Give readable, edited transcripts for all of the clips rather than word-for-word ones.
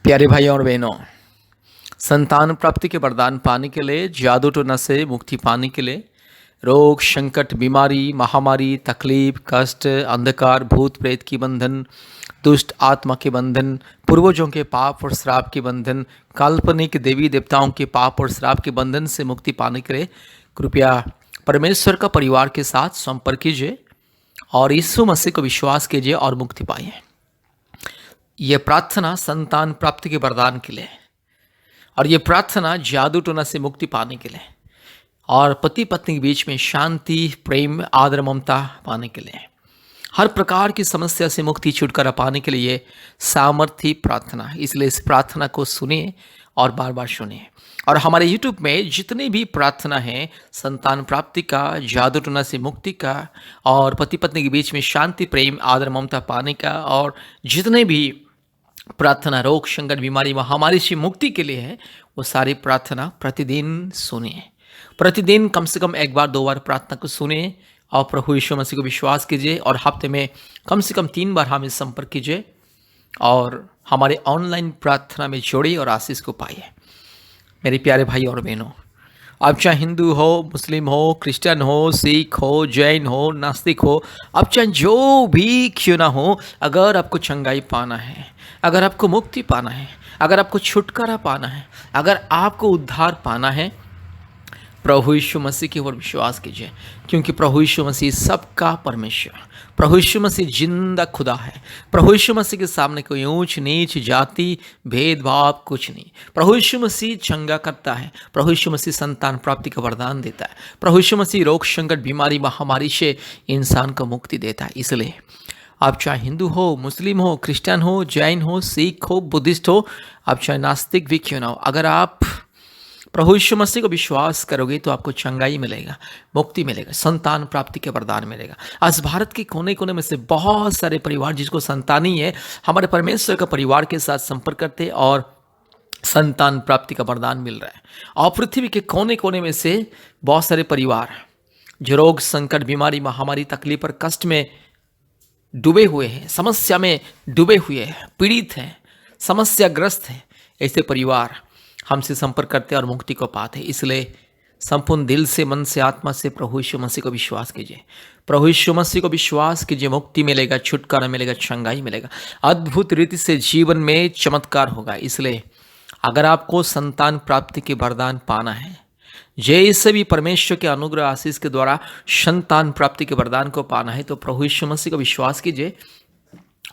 प्यारे भाइयों और बहनों, संतान प्राप्ति के वरदान पाने के लिए, जादू टोना से मुक्ति पाने के लिए, रोग संकट बीमारी महामारी तकलीफ कष्ट अंधकार भूत प्रेत की बंधन, दुष्ट आत्मा के बंधन, पूर्वजों के पाप और श्राप के बंधन, काल्पनिक देवी देवताओं के पाप और श्राप के बंधन से मुक्ति पाने के लिए कृपया परमेश्वर का परिवार के साथ संपर्क कीजिए और यीशु मसीह को विश्वास कीजिए और मुक्ति पाइए। यह प्रार्थना संतान प्राप्ति के वरदान के लिए और ये प्रार्थना जादू टोना से मुक्ति पाने के लिए और पति पत्नी के बीच में शांति प्रेम आदर ममता पाने के लिए, हर प्रकार की समस्या से मुक्ति छुटकारा पाने के लिए ये सामर्थी प्रार्थना है। इसलिए इस प्रार्थना को सुनिए और बार बार सुनिए। और हमारे YouTube में जितनी भी प्रार्थना है संतान प्राप्ति का, जादू टोना से मुक्ति का और पति पत्नी के बीच में शांति प्रेम आदर ममता पाने का और जितने भी प्रार्थना रोग संकट बीमारी महामारी से मुक्ति के लिए है, वो सारी प्रार्थना प्रतिदिन सुनिए। प्रतिदिन कम से कम एक बार दो बार प्रार्थना को सुनिए और प्रभु यीशु मसीह को विश्वास कीजिए और हफ्ते में कम से कम 3 बार हमें संपर्क कीजिए और हमारे ऑनलाइन प्रार्थना में जोड़िए और आशीष को पाइए। मेरे प्यारे भाई और बहनों, आप चाहे हिंदू हो, मुस्लिम हो, क्रिश्चियन हो, सिख हो, जैन हो, नास्तिक हो, आप चाहे जो भी क्यों ना हो, अगर आपको चंगाई पाना है, अगर आपको मुक्ति पाना है, अगर आपको छुटकारा पाना है, अगर आपको उद्धार पाना है, प्रभु यीशु मसीह की ओर विश्वास कीजिए। क्योंकि प्रभु यीशु मसीह सबका परमेश्वर, प्रभु यीशु मसीह जिंदा खुदा है। प्रभु यीशु मसीह के सामने कोई ऊंच नीच जाति भेदभाव कुछ नहीं। प्रभु यीशु मसीह चंगा करता है। प्रभु यीशु मसीह संतान प्राप्ति का वरदान देता है। प्रभु यीशु मसीह रोग संकट बीमारी महामारी से इंसान को मुक्ति देता है। इसलिए आप चाहे हिंदू हो, मुस्लिम हो, क्रिश्चियन हो, जैन हो, सिख हो, बुद्धिस्ट हो, आप चाहे नास्तिक भी क्यों ना हो, अगर आप प्रभु यीशु मसीह को विश्वास करोगे तो आपको चंगाई मिलेगा, मुक्ति मिलेगा, संतान प्राप्ति के वरदान मिलेगा। आज भारत के कोने कोने में से बहुत सारे परिवार जिसको संतान ही है, हमारे परमेश्वर का परिवार के साथ संपर्क करते और संतान प्राप्ति का वरदान मिल रहा है। और पृथ्वी के कोने कोने में से बहुत सारे परिवार जो रोग संकट बीमारी महामारी तकलीफ और कष्ट में डूबे हुए हैं, समस्या में डूबे हुए हैं, पीड़ित हैं, समस्याग्रस्त हैं, ऐसे परिवार हमसे संपर्क करते हैं और मुक्ति को पाते हैं। इसलिए संपूर्ण दिल से, मन से, आत्मा से प्रभु यीशु मसीह को विश्वास कीजिए। प्रभु यीशु मसीह को विश्वास कीजिए, मुक्ति मिलेगा, छुटकारा मिलेगा, चंगाई मिलेगा, अद्भुत रीति से जीवन में चमत्कार होगा। इसलिए अगर आपको संतान प्राप्ति के वरदान पाना है, जैसे भी परमेश्वर के अनुग्रह आशीष के द्वारा संतान प्राप्ति के वरदान को पाना है, तो प्रभु यीशु मसीह को विश्वास कीजिए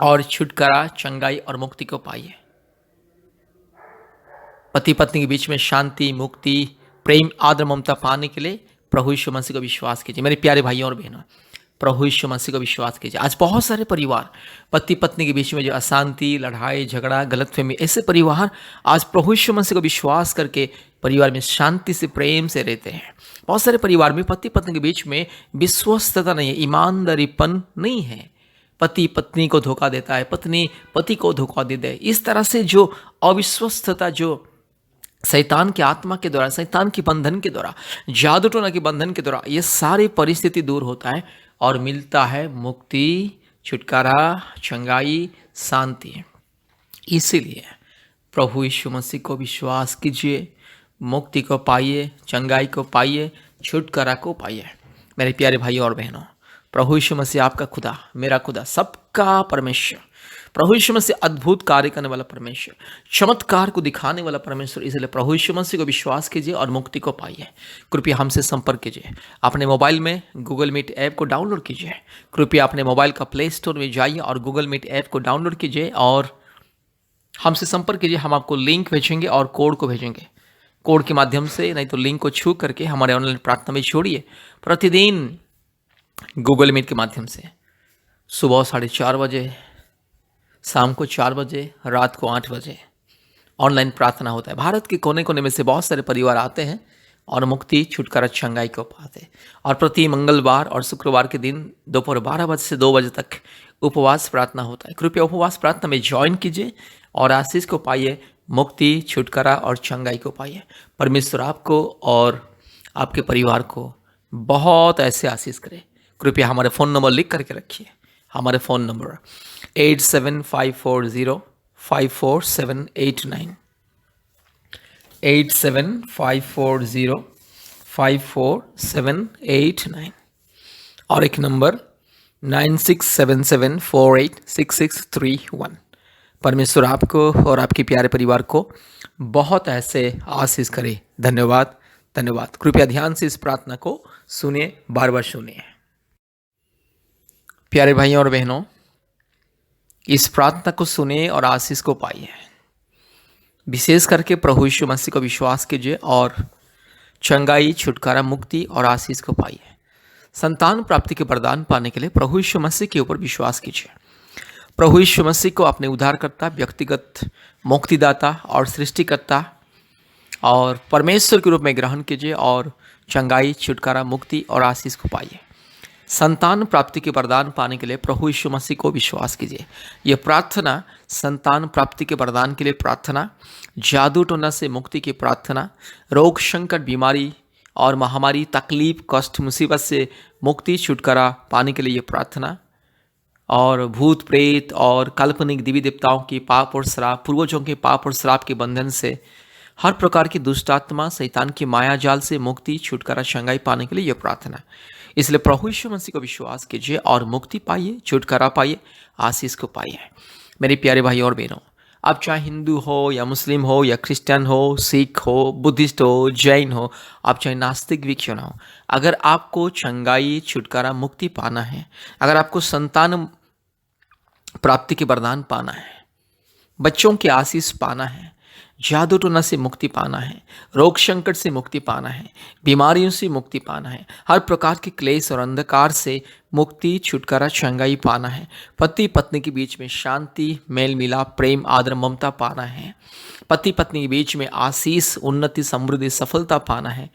और छुटकारा चंगाई और मुक्ति को पाइए। पति पत्नी के बीच में शांति मुक्ति प्रेम आदर ममता पाने के लिए प्रभु यीशु मसीह को विश्वास कीजिए। मेरे प्यारे भाइयों और बहनों, प्रभु यीशु मसीह को विश्वास कीजिए। आज बहुत सारे परिवार पति पत्नी के बीच में जो अशांति, लड़ाई झगड़ा, गलतफहमी, ऐसे परिवार आज प्रभु यीशु मसीह को विश्वास करके परिवार में शांति से प्रेम से रहते हैं। बहुत सारे परिवार में पति पत्नी के बीच में विश्वस्तता नहीं है, ईमानदारीपन नहीं है। पति पत्नी को धोखा देता है, पत्नी पति को धोखा देता है। इस तरह से जो अविश्वस्तता, जो शैतान की आत्मा के द्वारा, शैतान की बंधन के द्वारा, जादू टोना के बंधन के द्वारा ये सारी परिस्थिति दूर होता है और मिलता है मुक्ति, छुटकारा, चंगाई, शांति। इसीलिए प्रभु यीशु मसीह को विश्वास कीजिए, मुक्ति को पाइए, चंगाई को पाइए, छुटकारा को पाइए। मेरे प्यारे भाइयों और बहनों, प्रभु यीशु मसीह आपका खुदा, मेरा खुदा, सबका परमेश्वर, प्रभु यीशु मसीह अद्भुत कार्य करने वाला परमेश्वर, चमत्कार को दिखाने वाला परमेश्वर। इसलिए प्रभु यीशु मसीह को विश्वास कीजिए और मुक्ति को पाइए। कृपया हमसे संपर्क कीजिए। अपने मोबाइल में गूगल मीट ऐप को डाउनलोड कीजिए। कृपया अपने मोबाइल का प्ले स्टोर में जाइए और गूगल मीट ऐप को डाउनलोड कीजिए और हमसे संपर्क कीजिए। हम आपको लिंक भेजेंगे और कोड को भेजेंगे। कोड के माध्यम से, नहीं तो लिंक को छू करके हमारे ऑनलाइन प्रार्थना में जोड़िए। प्रतिदिन गूगल मीट के माध्यम से सुबह 4:30 बजे, शाम को 4 बजे, रात को 8 बजे ऑनलाइन प्रार्थना होता है। भारत के कोने कोने में से बहुत सारे परिवार आते हैं और मुक्ति छुटकारा चंगाई को पाते हैं। और प्रति मंगलवार और शुक्रवार के दिन दोपहर 12 बजे से 2 बजे तक उपवास प्रार्थना होता है। कृपया उपवास प्रार्थना में ज्वाइन कीजिए और आशीष को पाइए, मुक्ति, छुटकारा और चंगाई को पाइए। परमेश्वर आपको और आपके परिवार को बहुत ऐसे आशीष करे। कृपया हमारे फ़ोन नंबर लिख करके रखिए। हमारे फ़ोन नंबर 875404 54789, 8754054789, और एक नंबर 9677486631। परमेश्वर आपको और आपके प्यारे परिवार को बहुत ऐसे आशीष करे। धन्यवाद, धन्यवाद। कृपया ध्यान से इस प्रार्थना को सुनिए, बार बार सुनिए। प्यारे भाइयों और बहनों, इस प्रार्थना को सुनिए और आशीष को पाइए। विशेष करके प्रभु यीशु मसीह को विश्वास कीजिए और चंगाई, छुटकारा, मुक्ति और आशीष को पाइए। संतान प्राप्ति के वरदान पाने के लिए प्रभु यीशु मसीह के ऊपर विश्वास कीजिए। प्रभु यीशु मसीह को अपने उद्धारकर्ता, व्यक्तिगत मुक्तिदाता और सृष्टिकर्ता और परमेश्वर के रूप में ग्रहण कीजिए और चंगाई, छुटकारा, मुक्ति और आशीष को पाइए। संतान प्राप्ति के वरदान पाने के लिए प्रभु यीशु मसीह को विश्वास कीजिए। यह प्रार्थना संतान प्राप्ति के वरदान के लिए प्रार्थना, जादू टोना से मुक्ति की प्रार्थना, रोग, संकट, बीमारी और महामारी, तकलीफ, कष्ट, मुसीबत से मुक्ति, छुटकारा पाने के लिए यह प्रार्थना, और भूत प्रेत और काल्पनिक देवी देवताओं के पाप और श्राप, पूर्वजों के पाप और श्राप के बंधन से, हर प्रकार की दुष्टात्मा, शैतान की माया जाल से मुक्ति, छुटकारा, चंगाई पाने के लिए यह प्रार्थना। इसलिए प्रभु यीशु मसीह को विश्वास कीजिए और मुक्ति पाइए, छुटकारा पाइए, आशीष को पाइए। मेरे प्यारे भाई और बहनों, आप चाहे हिंदू हो या मुस्लिम हो या क्रिश्चियन हो, सिख हो, बुद्धिस्ट हो, जैन हो, आप चाहे नास्तिक भी क्यों ना हो, अगर आपको चंगाई, छुटकारा, मुक्ति पाना है, अगर आपको संतान प्राप्ति के वरदान पाना है, बच्चों की आशीष पाना है, जादू टोना से मुक्ति पाना है, रोग संकट से मुक्ति पाना है, बीमारियों से मुक्ति पाना है, हर प्रकार के क्लेश और अंधकार से मुक्ति, छुटकारा, चंगाई पाना है, पति पत्नी के बीच में शांति, मेल मिलाप, प्रेम, आदर, ममता पाना है, पति पत्नी के बीच में आशीष, उन्नति, समृद्धि, सफलता पाना है,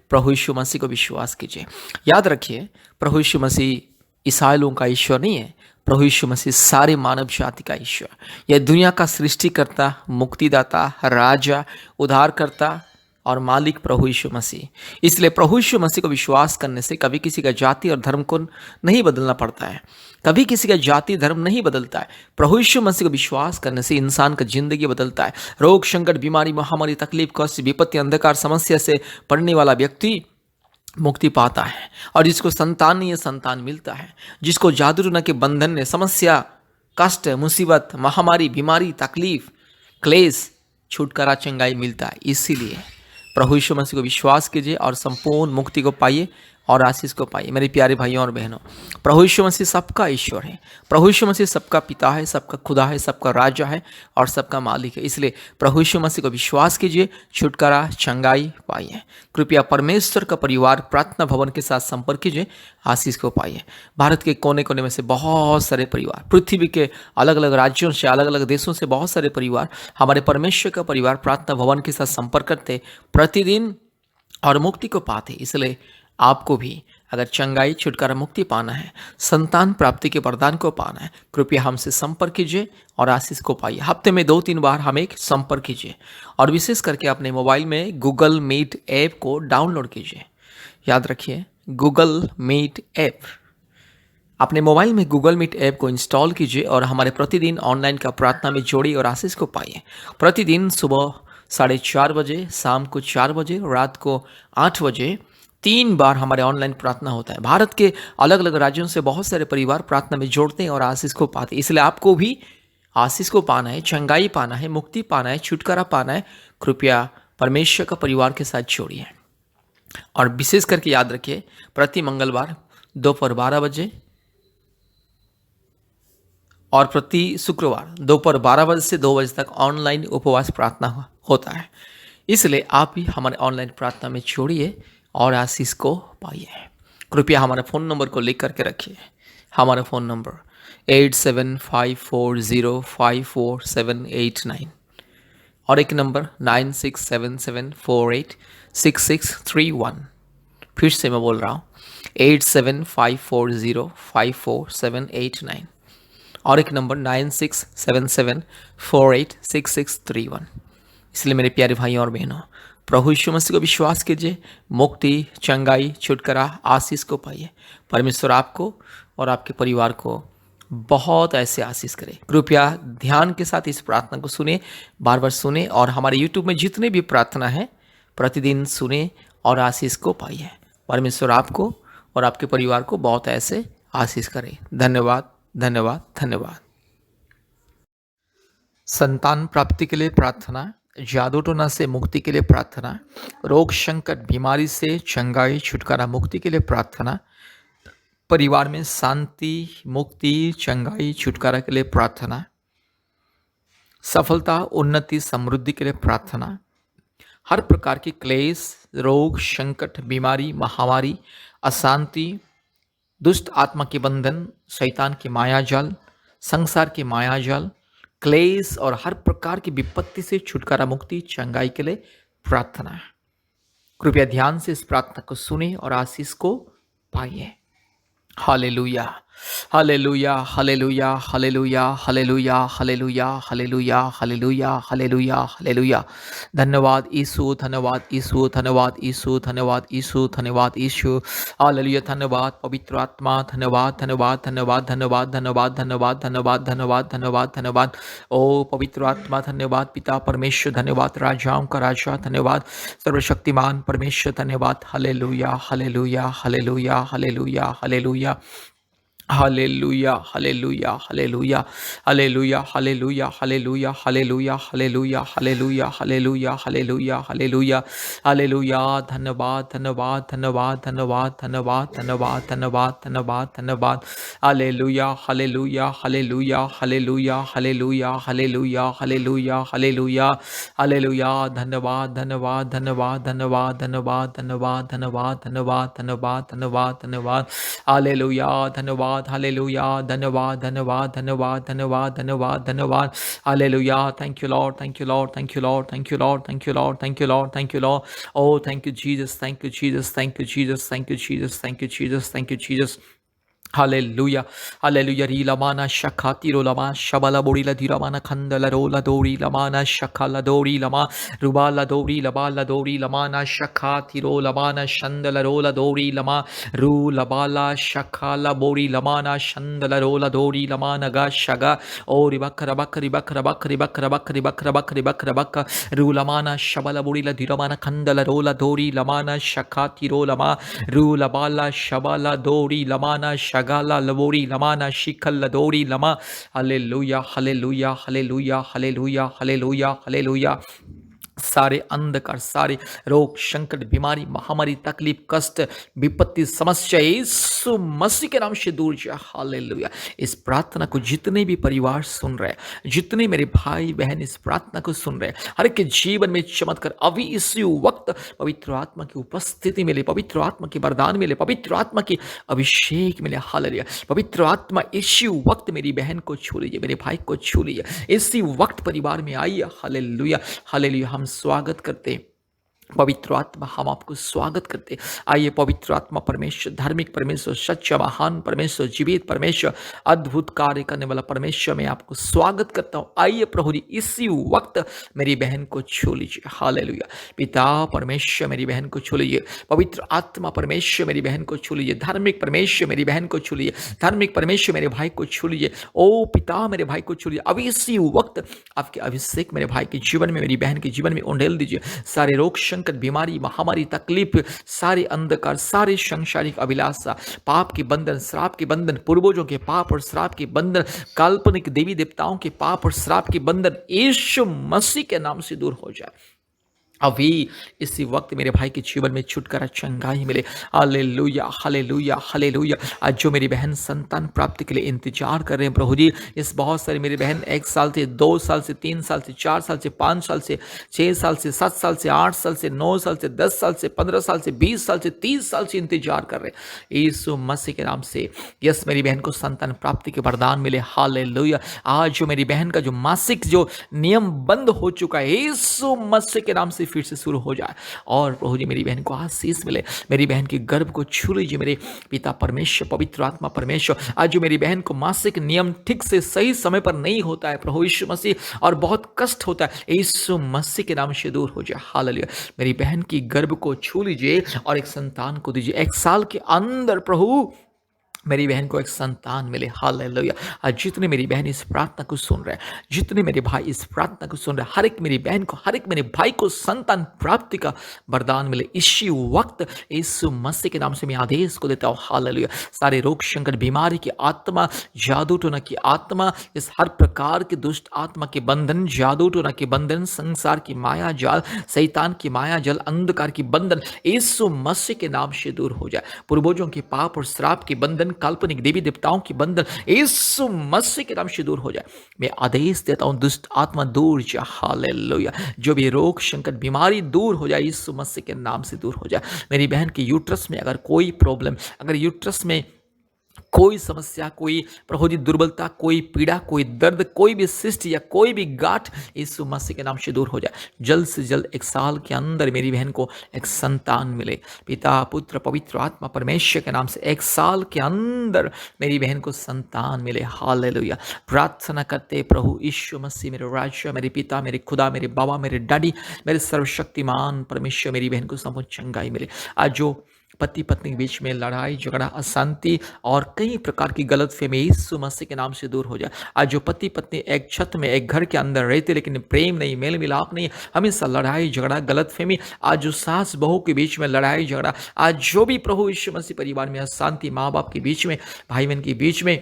प्रभु यीशु मसीह को विश्वास कीजिए। याद रखिए, प्रभु यीशु मसीह ईसाई लोगों का ईश्वर नहीं है, प्रभु यीशु मसीह सारे मानव जाति का ईश्वर, यह दुनिया का सृष्टिकर्ता, मुक्तिदाता, राजा, उद्धारकर्ता और मालिक प्रभु यीशु मसीह। इसलिए प्रभु यीशु मसीह को विश्वास करने से कभी किसी का जाति और धर्म को नहीं बदलना पड़ता है, कभी किसी का जाति धर्म नहीं बदलता है। प्रभु यीशु मसीह को विश्वास करने से इंसान का जिंदगी बदलता है। रोग, संकट, बीमारी, महामारी, तकलीफ, कष्ट, विपत्ति, अंधकार, समस्या से पड़ने वाला व्यक्ति मुक्ति पाता है, और जिसको संतानीय संतान मिलता है, जिसको जादू टोना के बंधन में समस्या, कष्ट, मुसीबत, महामारी, बीमारी, तकलीफ, क्लेश, छुटकारा, चंगाई मिलता है। इसीलिए प्रभु यीशु मसीह को विश्वास कीजिए और संपूर्ण मुक्ति को पाइए और आशीष को पाइए। मेरे प्यारे भाइयों और बहनों, प्रभु यीशु मसीह सबका ईश्वर है, प्रभु यीशु मसीह सबका पिता है, सबका खुदा है, सबका राजा है और सबका मालिक है। इसलिए प्रभु यीशु मसीह को विश्वास कीजिए, छुटकारा, चंगाई पाइए। कृपया परमेश्वर का परिवार प्रार्थना भवन के साथ संपर्क कीजिए, आशीष को पाइए। भारत के कोने कोने में से बहुत सारे परिवार, पृथ्वी के अलग अलग राज्यों से, अलग अलग देशों से बहुत सारे परिवार हमारे परमेश्वर का परिवार प्रार्थना भवन के साथ संपर्क करते प्रतिदिन और मुक्ति को पाते। इसलिए आपको भी अगर चंगाई, छुटकारा, मुक्ति पाना है, संतान प्राप्ति के वरदान को पाना है, कृपया हमसे संपर्क कीजिए और आशीष को पाइए। हफ्ते में 2-3 बार हमें संपर्क कीजिए और विशेष करके अपने मोबाइल में गूगल मीट ऐप को डाउनलोड कीजिए। याद रखिए, गूगल मीट ऐप, अपने मोबाइल में गूगल मीट ऐप को इंस्टॉल कीजिए और हमारे प्रतिदिन ऑनलाइन का प्रार्थना में जोड़िए और आशीष को पाइए। प्रतिदिन सुबह 4:30 बजे, शाम को 4 बजे, रात को 8 बजे 3 बार हमारे ऑनलाइन प्रार्थना होता है। भारत के अलग अलग राज्यों से बहुत सारे परिवार प्रार्थना में जोड़ते हैं और आशीष को पाते हैं। इसलिए आपको भी आशीष को पाना है, चंगाई पाना है, मुक्ति पाना है, छुटकारा पाना है, कृपया परमेश्वर का परिवार के साथ जोड़िए। और विशेष करके याद रखिए, प्रति मंगलवार दोपहर 12 बजे और प्रति शुक्रवार दोपहर 12 बजे से 2 बजे तक ऑनलाइन उपवास प्रार्थना होता है। इसलिए आप भी हमारे ऑनलाइन प्रार्थना में जोड़िए और आशीष को पाइए। कृपया हमारे फ़ोन नंबर को लिख करके रखिए। हमारा फ़ोन नंबर 8754054789 और एक नंबर 9677486631। फिर से मैं बोल रहा हूँ 8754054789 और एक नंबर 9677486631। इसलिए मेरे प्यारे भाइयों और बहनों, प्रभु यीशु मसीह को विश्वास कीजिए, मुक्ति, चंगाई, छुटकारा, आशीष को पाइए। परमेश्वर आपको और आपके परिवार को बहुत ऐसे आशीष करें। कृपया ध्यान के साथ इस प्रार्थना को सुने, बार बार सुने और हमारे यूट्यूब में जितने भी प्रार्थना है प्रतिदिन सुने और आशीष को पाइए। परमेश्वर आपको और आपके परिवार को बहुत ऐसे आशीष करें। धन्यवाद, धन्यवाद, धन्यवाद। संतान प्राप्ति के लिए प्रार्थना, जादू टोना से मुक्ति के लिए प्रार्थना, रोग संकट बीमारी से चंगाई छुटकारा मुक्ति के लिए प्रार्थना, परिवार में शांति मुक्ति चंगाई छुटकारा के लिए प्रार्थना, सफलता उन्नति समृद्धि के लिए प्रार्थना, हर प्रकार की क्लेश रोग संकट बीमारी महामारी अशांति दुष्ट आत्मा के बंधन शैतान की मायाजाल संसार की मायाजाल क्लेश और हर प्रकार की विपत्ति से छुटकारा मुक्ति चंगाई के लिए प्रार्थना। कृपया ध्यान से इस प्रार्थना को सुने और आशीष को पाइए। Hallelujah, hallelujah, hallelujah, hallelujah, hallelujah, hallelujah, hallelujah, hallelujah, hallelujah, hallelujah. धन्यवाद यीशु, धन्यवाद यीशु, धन्यवाद यीशु, धन्यवाद यीशु, धन्यवाद यीशु। हालेलुया, धन्यवाद पवित्र आत्मा, धन्यवाद, धन्यवाद, धन्यवाद, धन्यवाद, धन्यवाद, धन्यवाद, धन्यवाद, धन्यवाद, धन्यवाद, धन्यवाद। ओ पवित्र आत्मा धन्यवाद, पिता परमेश्वर धन्यवाद, राजाओं का राजा धन्यवाद, सर्वशक्तिमान परमेश्वर धन्यवाद। Hallelujah, hallelujah, hallelujah, hallelujah, hallelujah, hallelujah, hallelujah, hallelujah, hallelujah, hallelujah, hallelujah, hallelujah, hallelujah, hallelujah, hallelujah, hallelujah, hallelujah, hallelujah. धन्यवाद, धन्यवाद, धन्यवाद, धन्यवाद, धन्यवाद, धन्यवाद, धन्यवाद, धन्यवाद, धन्यवाद। Hallelujah, hallelujah, hallelujah, hallelujah, hallelujah, hallelujah, hallelujah, hallelujah, hallelujah. धन्यवाद, धन्यवाद, धन्यवाद, धन्यवाद, धन्यवाद, धन्यवाद, धन्यवाद, धन्यवाद, धन्यवाद, धन्यवाद, धन्यवाद। हालेलुया, धन्यवाद, हालेलुया, धन्यवाद, धन्यवाद, धन्यवाद, धन्यवाद, धन्यवाद, धन्यवाद। Hallelujah, thank you Lord, thank you Lord, thank you Lord, thank you Lord, thank you Lord, thank you Lord, thank you Lord. Oh, thank you, Jesus. Thank you, Jesus. Thank you, Jesus. Thank you, Jesus. Thank you, Jesus. Thank you, Jesus. Hallelujah, hallelujah. Rila mana shakati rolama shabala borila diramana khandala rola dori lamana shakala dori lama rubala dori labala dori lamana shakati rolamana shandala rola dori lama ru labala shakala bori lamana shandala rola dori lamana ga shaga ori bakra bakri bakra bakri bakra bakri bakra bakri bakra bakka ru lamana shabala borila diramana khandala rola dori lamana shakati rolama ru labala shabala dori lamana Shagala Lavori Lamana Shikal Ladori Lama. Hallelujah, hallelujah, hallelujah, hallelujah, hallelujah, hallelujah. सारे अंधकार सारे रोग संकट बीमारी महामारी तकलीफ कष्ट विपत्ति समस्या यीशु मसीह के नाम से दूर जा। हालेलुया। इस प्रार्थना को जितने भी परिवार सुन रहे हैं जितने मेरे भाई बहन इस प्रार्थना को सुन रहे हैं हर एक के जीवन में चमत्कार अभी इसी वक्त पवित्र आत्मा की उपस्थिति मिले पवित्र आत्मा की वरदान मिले पवित्र आत्मा की अभिषेक मिले। हालेलुया। पवित्र आत्मा इसी वक्त मेरी बहन को छू लीजिए मेरे भाई को छू लीजिए इसी वक्त परिवार में आइए। Hallelujah, hallelujah. हम स्वागत करते हैं पवित्र आत्मा हम आपको स्वागत करते। आइए पवित्र आत्मा परमेश्वर धार्मिक परमेश्वर सच्चा महान परमेश्वर जीवित परमेश्वर अद्भुत कार्य करने वाला परमेश्वर मैं आपको स्वागत करता हूँ। आइए प्रभु जी इसी वक्त मेरी बहन को छू लीजिए। हालेलुया। पिता परमेश्वर मेरी बहन को छू लीजिए पवित्र आत्मा परमेश्वर मेरी बहन को छू लीजिए धार्मिक परमेश्वर मेरी बहन को छू लीजिए धार्मिक परमेश्वर मेरे भाई को छू लीजिए। ओ पिता मेरे भाई को छू लीजिए अभी इसी वक्त आपके अभिषेक मेरे भाई के जीवन में मेरी बहन के जीवन में उंडेल दीजिए। सारे रोग संकट बीमारी महामारी तकलीफ सारे अंधकार सारे सांसारिक अभिलाषा पाप के बंधन श्राप के बंधन पूर्वजों के पाप और श्राप के बंधन काल्पनिक देवी देवताओं के पाप और श्राप के बंधन यीशु मसीह के नाम से दूर हो जाए। अभी इसी वक्त मेरे भाई के जीवन में छुटकारा चंगाई मिले। Hallelujah, hallelujah, hallelujah. आज जो मेरी बहन संतान प्राप्ति के लिए इंतजार कर रहे हैं प्रभु जी इस बहुत सारी मेरी बहन 1 साल से 2 साल से 3 साल से 4 साल से 5 साल से 6 साल से 7 साल से 8 साल से 9 साल से 10 साल से 15 साल से 20 साल से 30 साल से इंतजार कर रहे हैं यीशु मसीह के नाम से। यस मेरी बहन को संतान प्राप्ति के वरदान मिले। हालेलुया। आज जो मेरी बहन का जो मासिक जो नियम बंद हो चुका है यीशु मसीह के नाम से फिर से शुरू हो जाए और प्रभु जी मेरी बहन को आशीष मिले। मेरी बहन के गर्भ को छू लीजिए मेरे पिता परमेश्वर पवित्र आत्मा परमेश्वर। आज जो मेरी बहन को मासिक नियम ठीक से सही समय पर नहीं होता है प्रभु यीशु मसीह और बहुत कष्ट होता है यीशु मसीह के नाम से दूर हो जाए। हालेलुया। मेरी बहन की गर्भ को छू लीजिए और एक संतान को दीजिए 1 साल के अंदर प्रभु मेरी बहन को एक संतान मिले। हालेलुया। आज जितने मेरी बहन इस प्रार्थना को सुन रहे हैं, जितने मेरे भाई इस प्रार्थना को सुन रहे हैं, हर एक मेरी बहन को, हर एक मेरे भाई को संतान प्राप्ति का वरदान मिले इसी वक्त। यीशु मसीह के नाम से मैं आदेश को देता हूँ। हालेलुया। सारे रोग संकट बीमारी की आत्मा, जादू टोना की आत्मा, इस हर प्रकार के दुष्ट आत्मा के बंधन, जादू टोना के बंधन, संसार की माया जाल, शैतान की माया जाल, अंधकार की बंधन यीशु मसीह के नाम से दूर हो जाए। पूर्वजों के पाप और श्राप के बंधन, काल्पनिक देवी देवताओं की बंधन यीशु मसीह के नाम से दूर हो जाए। मैं आदेश देता हूं, दुष्ट आत्मा दूर जा। हालेलुया। जो भी रोग संकट बीमारी दूर हो जाए, यीशु मसीह के नाम से दूर हो जाए। मेरी बहन के यूट्रस में अगर कोई प्रॉब्लम, अगर यूट्रस में कोई समस्या, कोई प्रभु दुर्बलता, कोई पीड़ा, कोई दर्द, कोई भी शिष्ट या कोई भी गांठ यीशु मसीह के नाम से दूर हो जाए। जल्द से जल्द 1 साल के अंदर मेरी बहन को एक संतान मिले। पिता पुत्र पवित्र आत्मा परमेश्वर के नाम से 1 साल के अंदर मेरी बहन को संतान मिले। हालेलुया। प्रार्थना करते प्रभु यीशु मसीह, मेरे राजा, मेरे पिता, मेरे खुदा, मेरे बाबा, मेरे डैडी, मेरे सर्वशक्तिमान परमेश्वर, मेरी बहन को संपूर्ण चंगाई मिले। आज जो पति पत्नी के बीच में लड़ाई झगड़ा, अशांति और कई प्रकार की गलतफहमी यीशु मसीह के नाम से दूर हो जाए। आज जो पति पत्नी एक छत में, एक घर के अंदर रहते लेकिन प्रेम नहीं, मेल मिलाप नहीं, हमेशा लड़ाई झगड़ा, गलतफहमी, आज जो सास बहू के बीच में लड़ाई झगड़ा, आज जो भी प्रभु यीशु मसीह परिवार में अशांति, माँ बाप के बीच में, भाई बहन के बीच में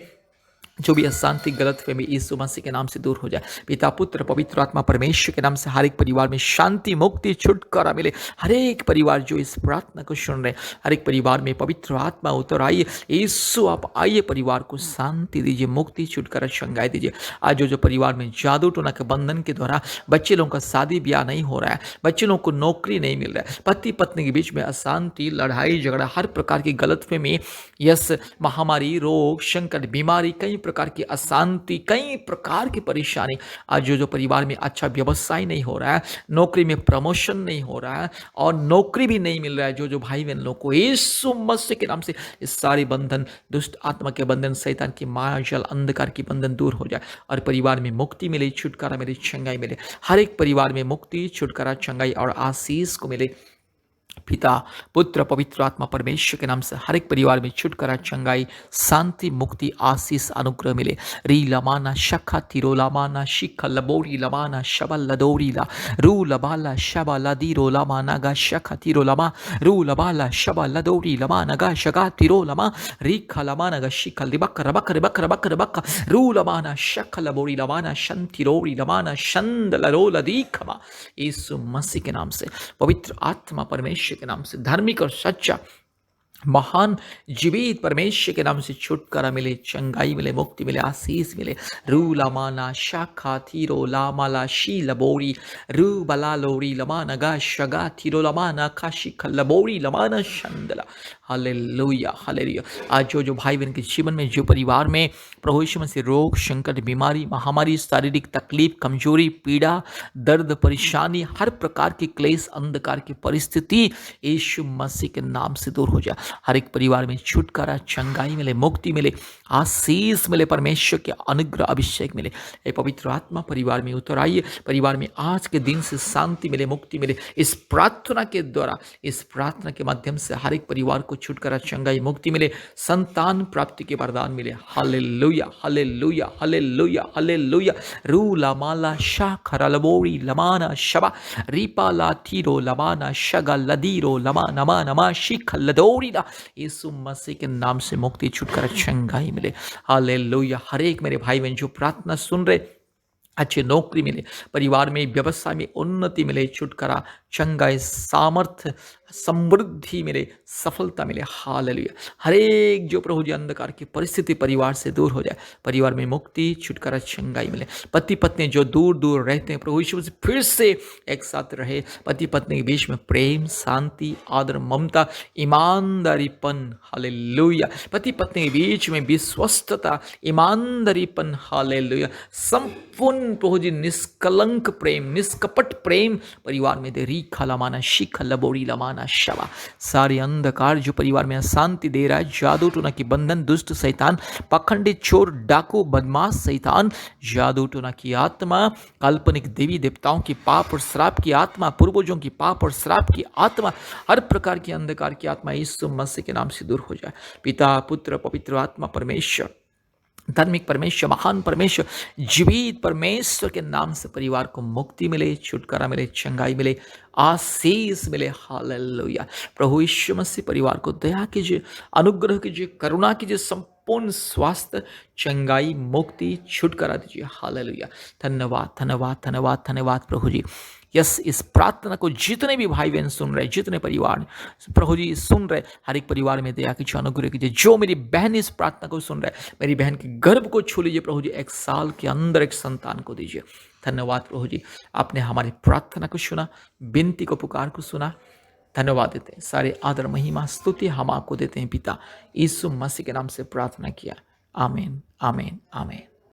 जो भी अशांति गलतफहमी यीशु मसीह के नाम से दूर हो जाए। पिता पुत्र पवित्र आत्मा परमेश्वर के नाम से हर एक परिवार में शांति, मुक्ति, छुटकारा मिले। हर एक परिवार जो इस प्रार्थना को सुन रहे, हर एक परिवार में पवित्र आत्मा उतर आइए। यीशु आप आइए, परिवार को शांति दीजिए, मुक्ति, छुटकारा, चंगाई दीजिए। आज जो परिवार में जादू टोना के बंधन के द्वारा बच्चे लोगों का शादी ब्याह नहीं हो रहा है, बच्चे लोगों को नौकरी नहीं मिल रहा है, पति पत्नी के बीच में अशांति, लड़ाई झगड़ा, हर प्रकार की गलतफहमी, यस, महामारी, रोग संकट, बीमारी, कई प्रकार की अशांति, कई प्रकार की परेशानी, आज जो परिवार में अच्छा व्यवसाय नहीं हो रहा है, नौकरी में प्रमोशन नहीं हो रहा है और नौकरी भी नहीं मिल रहा है, जो भाई बहन लोग को यीशु मसीह के नाम से इस सारे बंधन, दुष्ट आत्मा के बंधन, शैतान की माया जाल, अंधकार की बंधन दूर हो जाए और परिवार में मुक्ति मिले, छुटकारा मिले, चंगाई मिले। हर एक परिवार में मुक्ति, छुटकारा, चंगाई और आशीष को मिले। पिता पुत्र पवित्र आत्मा परमेश्वर के नाम से हर एक परिवार में छुटकारा, चंगाई, शांति, मुक्ति, आशीष, अनुग्रह मिले। री लमाना शखा तिरो लमाना शिखा लबोरी लमाना शबल लदोरी ला रू लबाला शबा लदीरो लमाना गा शखा तिरो लमा रू लबाला शबा लदोरी लमाना गा शगा तिरो लमा रीखा लमाना गा शिखा लिबक रबक रबक रबक रबक रू लमाना शखा लबोरी लमाना शंतिरोरी लमाना शंद लरो लदीखमा। यीशु मसीह के नाम से पवित्र आत्मा परमेश्वर के नाम से धार्मिक और सच्चा महान जीवित परमेश्वर के नाम से छुटकारा मिले, चंगाई मिले, मुक्ति मिले, आशीष मिले। रू लमाना शाखा थीरो लामाला शी लबोरी रू बला लोरी लमाना गा शगा थीरो लमाना काशी खलबोरी लमाना शंदला। Hallelujah, hallelujah. आज जो भाई बहन के जीवन में, जो परिवार में प्रभु यीशु मसीह रोग संकट, बीमारी, महामारी, शारीरिक तकलीफ, कमजोरी, पीड़ा, दर्द, परेशानी, हर प्रकार की क्लेश, अंधकार की परिस्थिति यीशु मसीह के नाम से दूर हो जाए। हर एक परिवार में छुटकारा, चंगाई मिले, मुक्ति मिले, आशीष मिले, परमेश्वर के अनुग्रह, अभिषेक मिले। ये पवित्र आत्मा परिवार में उतर आइए, परिवार में आज के दिन से शांति मिले, मुक्ति मिले। इस प्रार्थना के द्वारा, इस प्रार्थना के माध्यम से हर एक परिवार को छुटकारा, चंगाई, मुक्ति मिले, संतान प्राप्ति के वरदान मिले। Hallelujah, hallelujah, hallelujah, hallelujah. रू लमाला शा खरलबोरी लमाना शबा रीपाला थीरो लमाना शगा लदीरो लमा नमा नमा शिख लदोरी। यीशु मसीह के नाम से मुक्ति, छुटकारा, चंगाई मिले। हालेलुया। हर एक मेरे भाई बहन जो प्रार्थना सुन रहे, अच्छी नौकरी मिले, परिवार में, व्यवसाय में उन्नति मिले, छुटकारा, चंगाई, सामर्थ्य, समृद्धि मिले, सफलता मिले। हालेलुया। हर एक जो प्रभु जी अंधकार की परिस्थिति परिवार से दूर हो जाए, परिवार में मुक्ति, छुटकारा, चंगाई मिले। पति पत्नी जो दूर दूर रहते हैं, प्रभु यीशु से फिर से एक साथ रहे। पति पत्नी के बीच में प्रेम, शांति, आदर, ममता, ईमानदारीपन। हालेलुया। पति पत्नी के बीच में विश्वस्तता, ईमानदारीपन। हालेलुया। संपूर्ण संपूर्ण प्रभु जी निष्कलंक प्रेम, निष्कपट प्रेम परिवार में दे। री खलामाना शिख लबोरी लमाना शवा। सारे अंधकार जो परिवार में अशांति दे रहा है, जादू टोना की बंधन, दुष्ट शैतान, पाखंडी, चोर, डाकू, बदमाश शैतान, जादू टोना की आत्मा, काल्पनिक देवी देवताओं की पाप और श्राप की आत्मा, पूर्वजों की पाप और श्राप की आत्मा, हर प्रकार की अंधकार की आत्मा यीशु मसीह के नाम से दूर हो जाए। पिता, पुत्र, पवित्र आत्मा, परमेश्वर, धार्मिक परमेश्वर, महान परमेश्वर, जीवित परमेश्वर के नाम से परिवार को मुक्ति मिले, छुटकारा मिले, चंगाई मिले, आशीष मिले। हालेलुया। प्रभु यीशु मसीह परिवार को दया कीजिए, अनुग्रह कीजिए, करुणा कीजिए, संपूर्ण स्वास्थ्य, चंगाई, मुक्ति, छुटकारा दीजिए। हालेलुया। धन्यवाद, धन्यवाद, धन्यवाद, धन्यवाद प्रभु जी। यस, इस प्रार्थना को जितने भी भाई बहन सुन रहे, जितने परिवार प्रभु जी सुन रहे, हर एक परिवार में दया कीजिए, अनुग्रह कीजिए। जो मेरी बहन इस प्रार्थना को सुन रहे, मेरी बहन के गर्भ को छू लीजिए प्रभु जी, 1 साल के अंदर एक संतान को दीजिए। धन्यवाद प्रभु जी, आपने हमारी प्रार्थना को सुना, विनती को, पुकार को सुना। धन्यवाद देते हैं, सारे आदर महिमा स्तुति हम आपको देते हैं पिता, यीशु मसीह के नाम से प्रार्थना किया। आमीन, आमीन, आमीन।